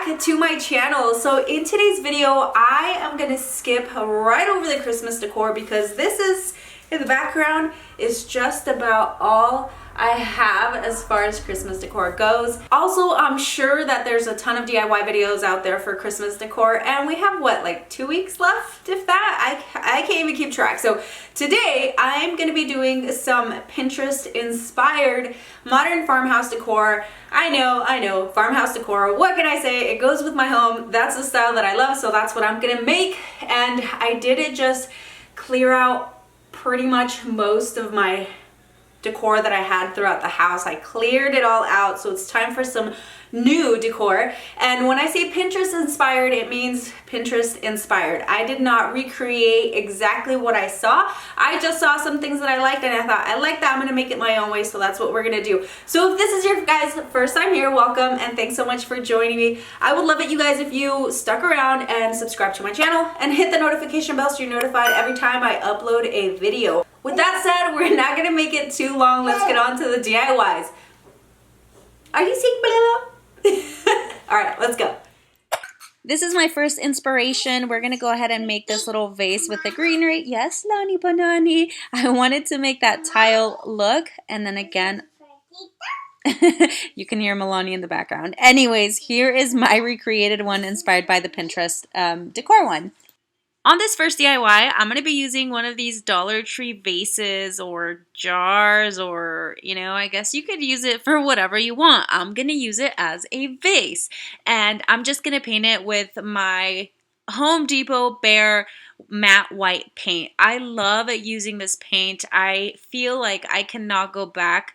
back to my channel. So in today's video, I am gonna skip right over the Christmas decor because this is, in the background, is just about all I have as far as Christmas decor goes. Also, I'm sure that there's a ton of DIY videos out there for Christmas decor, and we have what, like 2 weeks left, if that? I can't even keep track. So today I'm gonna be doing some Pinterest inspired modern farmhouse decor. I know, farmhouse decor, what can I say? It goes with my home. That's the style that I love, so that's what I'm gonna make. And I did it just clear out pretty much most of my decor that I had throughout the house. I cleared it all out, so it's time for some new decor. And when I say Pinterest inspired, it means Pinterest inspired. I did not recreate exactly what I saw. I just saw some things that I liked and I thought, I like that, I'm gonna make it my own way, so that's what we're gonna do. So if this is your guys' first time here, welcome and thanks so much for joining me. I would love it, you guys, if you stuck around and subscribe to my channel and hit the notification bell so you're notified every time I upload a video. With that said, we're not gonna make it too long. Let's get on to the DIYs. Are you seeing Bella? All right, let's go. This is my first inspiration. We're gonna go ahead and make this little vase with the greenery. Yes, Nani Banani. I wanted to make that tile look, and then again, you can hear Milani in the background. Anyways, here is my recreated one inspired by the Pinterest decor one. On this first DIY, I'm going to be using one of these Dollar Tree vases or jars, or, you know, I guess you could use it for whatever you want. I'm going to use it as a vase, and I'm just going to paint it with my Home Depot Bare matte white paint. I love using this paint. I feel like I cannot go back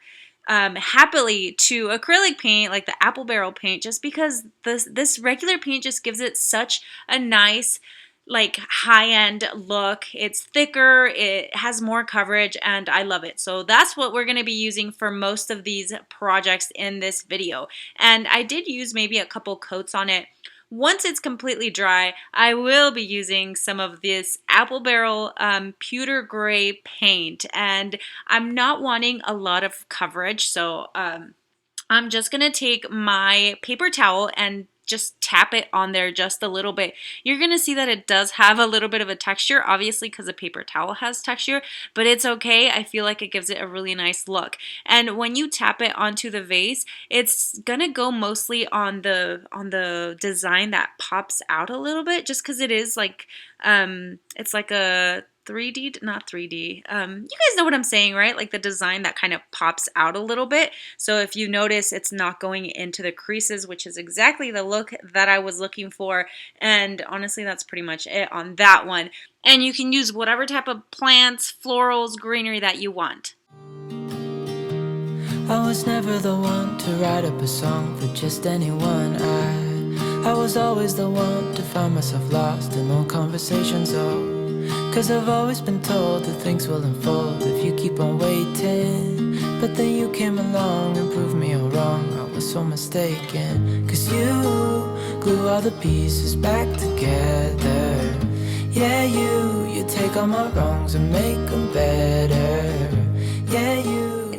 happily to acrylic paint like the apple barrel paint, just because this regular paint just gives it such a nice, like, high-end look. It's thicker, it has more coverage, and I love it. So that's what we're going to be using for most of these projects in this video. And I did use maybe a couple coats on it. Once it's completely dry, I will be using some of this apple barrel pewter gray paint, and I'm not wanting a lot of coverage, so I'm just going to take my paper towel and just tap it on there just a little bit. You're going to see that it does have a little bit of a texture, obviously because a paper towel has texture, but it's okay. I feel like it gives it a really nice look. And when you tap it onto the vase, it's going to go mostly on the design that pops out a little bit, just because it is like, it's like a 3D, not 3D. You guys know what I'm saying, right? Like the design that kind of pops out a little bit. So if you notice, it's not going into the creases, which is exactly the look that I was looking for. And honestly, that's pretty much it on that one. And you can use whatever type of plants, florals, greenery that you want. I was never the one to write up a song for just anyone. I was always the one to find myself lost in long conversations. Cause I've always been told that things will unfold if you keep on waiting. But then you came along and proved me all wrong. I was so mistaken. Cause you glue all the pieces back together. Yeah, you take all my wrongs and make them better. Yeah,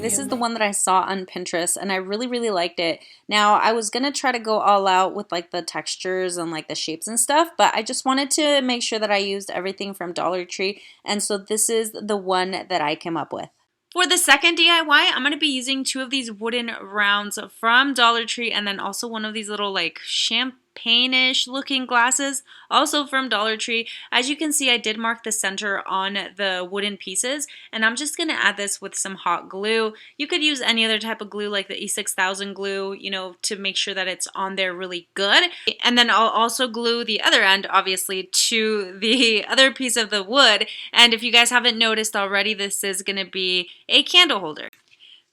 This is the one that I saw on Pinterest, and I really, really liked it. Now, I was going to try to go all out with like the textures and like the shapes and stuff, but I just wanted to make sure that I used everything from Dollar Tree, and so this is the one that I came up with. For the second DIY, I'm going to be using two of these wooden rounds from Dollar Tree, and then also one of these little like champagne-ish looking glasses, also from Dollar Tree. As you can see, I did mark the center on the wooden pieces, and I'm just going to add this with some hot glue. You could use any other type of glue like the E6000 glue, you know, to make sure that it's on there really good. And then I'll also glue the other end, obviously, to the other piece of the wood. And if you guys haven't noticed already, this is going to be a candle holder.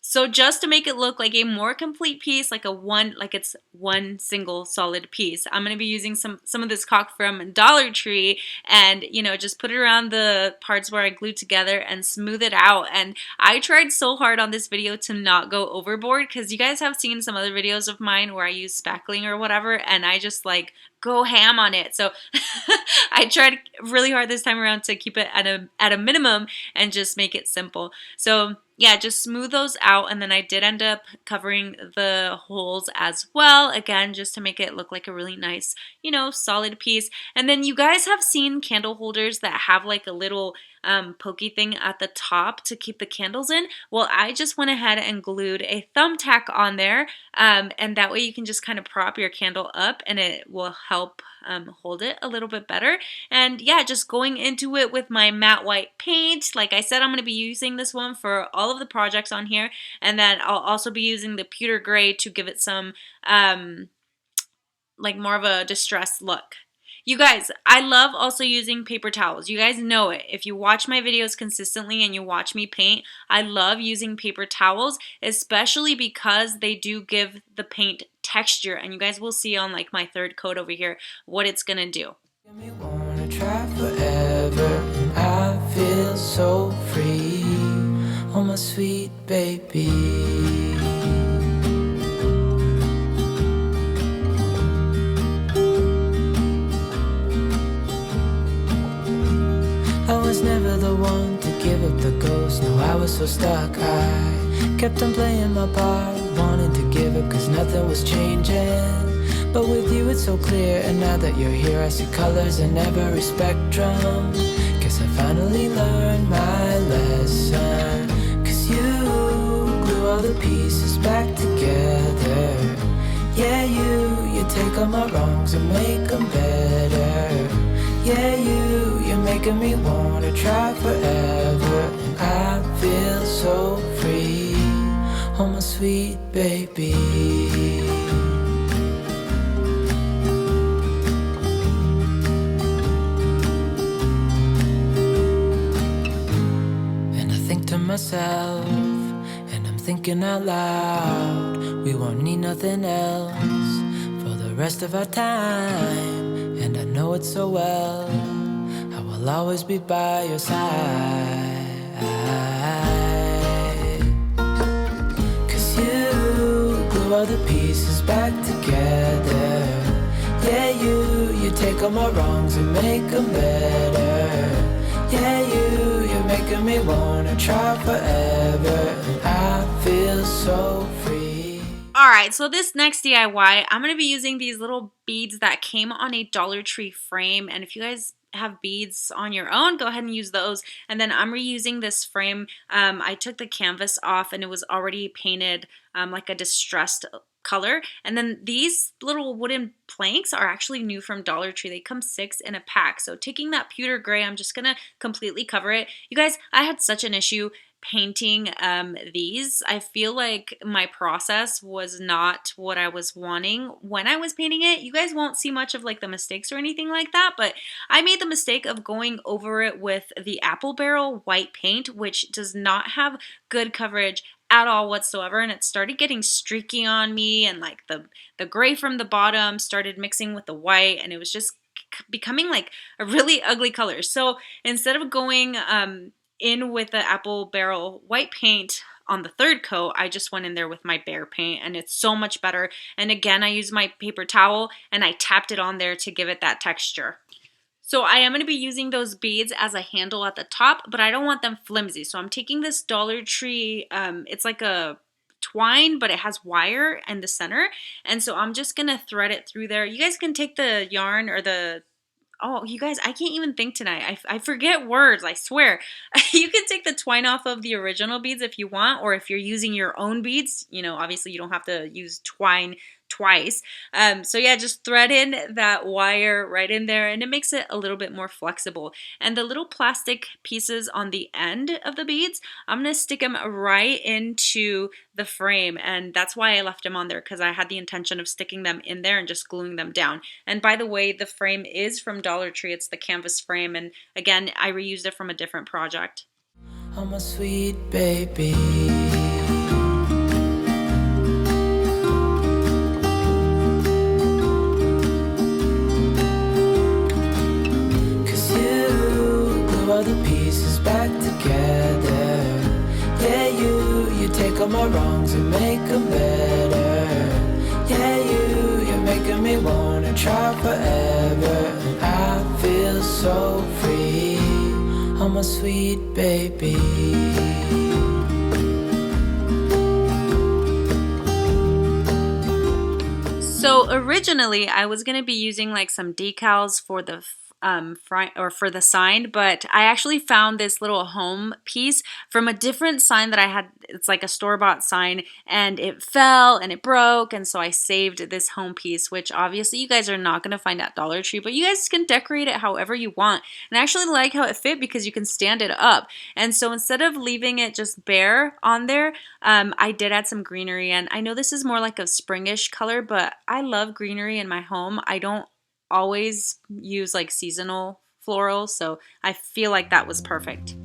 So just to make it look like a more complete piece, like it's one single solid piece, I'm going to be using some of this caulk from Dollar Tree, and, you know, just put it around the parts where I glued together and smooth it out. And I tried so hard on this video to not go overboard, because you guys have seen some other videos of mine where I use spackling or whatever, and I just like go ham on it. So I tried really hard this time around to keep it at a minimum and just make it simple. So yeah, just smooth those out. And then I did end up covering the holes as well, again, just to make it look like a really nice, you know, solid piece. And then you guys have seen candle holders that have like a little pokey thing at the top to keep the candles in. Well, I just went ahead and glued a thumbtack on there, and that way you can just kind of prop your candle up and it will help hold it a little bit better. And yeah, just going into it with my matte white paint. Like I said, I'm going to be using this one for all of the projects on here, and then I'll also be using the pewter gray to give it some like more of a distressed look. You guys, I love also using paper towels. You guys know it. If you watch my videos consistently and you watch me paint, I love using paper towels, especially because they do give the paint texture. And you guys will see on like my third coat over here what it's gonna do. Wanna try forever, and I feel so free. Oh my sweet baby. I was never the one to give up the ghost. No, I was so stuck. I kept on playing my part, wanting to give up cause nothing was changing. But with you it's so clear, and now that you're here I see colors in every spectrum. Guess I finally learned my lesson. Cause you glue all the pieces back together. Yeah, you take all my wrongs and make them better. Yeah, you're making me wanna try forever, and I feel so free. Oh my sweet baby. And I think to myself, and I'm thinking out loud, we won't need nothing else for the rest of our time. And I know it so well, I will always be by your side. Cause you glue all the pieces back together. Yeah, you take all my wrongs and make them better. Yeah, you're making me wanna try forever, and I feel so free. Alright, so this next DIY, I'm going to be using these little beads that came on a Dollar Tree frame. And if you guys have beads on your own, go ahead and use those. And then I'm reusing this frame. I took the canvas off and it was already painted like a distressed color. And then these little wooden planks are actually new from Dollar Tree. They come 6 in a pack. So taking that pewter gray, I'm just going to completely cover it. You guys, I had such an issue painting these. I feel like my process was not what I was wanting when I was painting it. You guys won't see much of like the mistakes or anything like that, but I made the mistake of going over it with the apple barrel white paint, which does not have good coverage at all whatsoever, and it started getting streaky on me, and like the gray from the bottom started mixing with the white, and it was just becoming like a really ugly color. So instead of going in with the apple barrel white paint on the third coat, I just went in there with my bare paint, and it's so much better. And again, I used my paper towel and I tapped it on there to give it that texture. So I am going to be using those beads as a handle at the top, but I don't want them flimsy. So I'm taking this Dollar Tree, it's like a twine, but it has wire in the center. And so I'm just going to thread it through there. You guys can take the yarn or the oh, you guys, I can't even think tonight. I forget words, I swear. You can take the twine off of the original beads if you want, or if you're using your own beads, you know, obviously you don't have to use twine twice. So yeah, just thread in that wire right in there, and it makes it a little bit more flexible. And the little plastic pieces on the end of the beads, I'm going to stick them right into the frame, and that's why I left them on there, because I had the intention of sticking them in there and just gluing them down. And by the way, the frame is from Dollar Tree. It's the canvas frame, and again, I reused it from a different project. Oh my sweet baby. All the pieces back together. Yeah, you take all my wrongs and make them better. Yeah, you're making me wanna try forever, and I feel so free. Oh my sweet baby. So originally I was gonna be using like some decals for the front or for the sign, but I actually found this little home piece from a different sign that I had. It's like a store-bought sign, and it fell and it broke, and so I saved this home piece, which obviously you guys are not going to find at Dollar Tree, but you guys can decorate it however you want. And I actually like how it fit because you can stand it up. And so instead of leaving it just bare on there, I did add some greenery, and I know this is more like a springish color, but I love greenery in my home. I don't always use like seasonal florals, so I feel like that was perfect.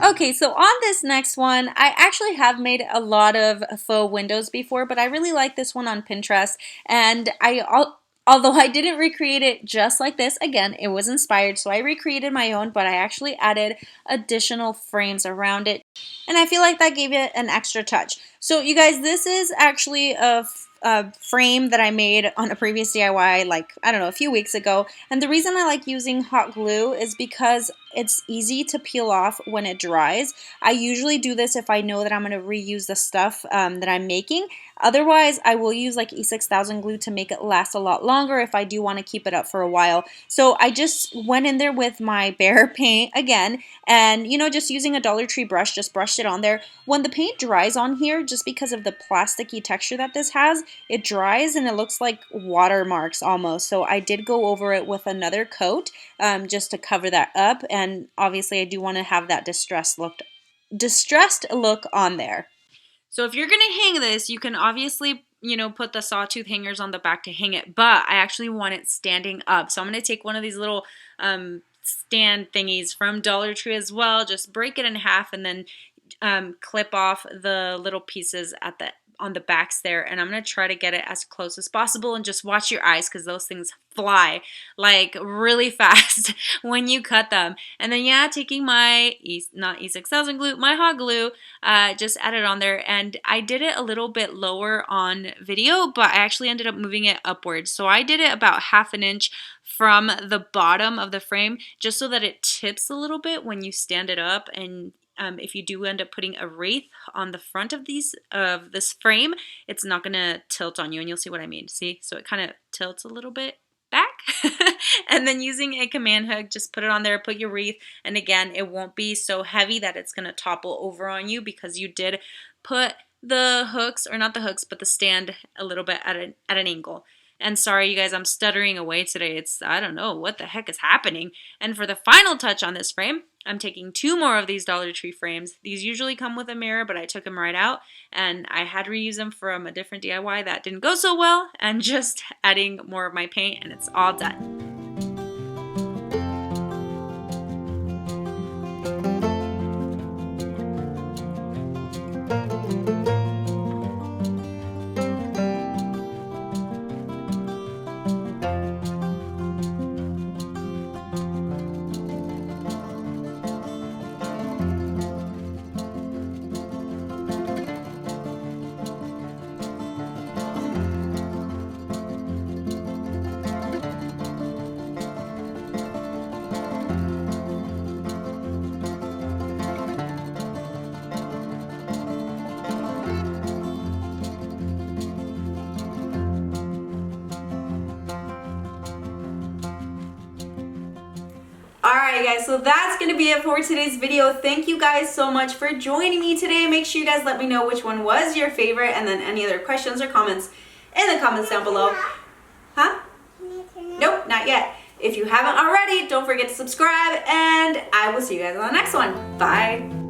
Okay, so on this next one, I actually have made a lot of faux windows before, but I really like this one on Pinterest, and although I didn't recreate it just like this, again, it was inspired, so I recreated my own, but I actually added additional frames around it, and I feel like that gave it an extra touch. So you guys, this is actually a frame that I made on a previous DIY, like, I don't know, a few weeks ago. And the reason I like using hot glue is because it's easy to peel off when it dries. I usually do this if I know that I'm going to reuse the stuff that I'm making. Otherwise, I will use like E6000 glue to make it last a lot longer if I do want to keep it up for a while. So I just went in there with my bare paint again, and you know, just using a Dollar Tree brush, just brushed it on there. When the paint dries on here, just because of the plasticky texture that this has, it dries and it looks like watermarks almost. So I did go over it with another coat just to cover that up, and obviously I do want to have that distressed look on there. So if you're going to hang this, you can obviously, you know, put the sawtooth hangers on the back to hang it, but I actually want it standing up. So I'm going to take one of these little stand thingies from Dollar Tree as well, just break it in half and then clip off the little pieces on the backs there, and I'm going to try to get it as close as possible, and just watch your eyes because those things fly like really fast when you cut them. And then yeah, taking my not E6000 glue, my hot glue, just add it on there, and I did it a little bit lower on video, but I actually ended up moving it upwards. So I did it about ½ inch from the bottom of the frame, just so that it tips a little bit when you stand it up. And if you do end up putting a wreath on the front of this frame, it's not going to tilt on you, and you'll see what I mean. See? So it kind of tilts a little bit back. And then using a command hook, just put it on there, put your wreath, and again, it won't be so heavy that it's going to topple over on you because you did put the hooks, or not the hooks, but the stand a little bit at an angle. And sorry, you guys, I'm stuttering away today. I don't know what the heck is happening. And for the final touch on this frame, I'm taking 2 more of these Dollar Tree frames. These usually come with a mirror, but I took them right out, and I had to reuse them from a different DIY that didn't go so well, and just adding more of my paint, and it's all done. Alright guys, so that's going to be it for today's video. Thank you guys so much for joining me today. Make sure you guys let me know which one was your favorite, and then any other questions or comments in the comments down below. Huh? Nope, not yet. If you haven't already, don't forget to subscribe, and I will see you guys on the next one. Bye!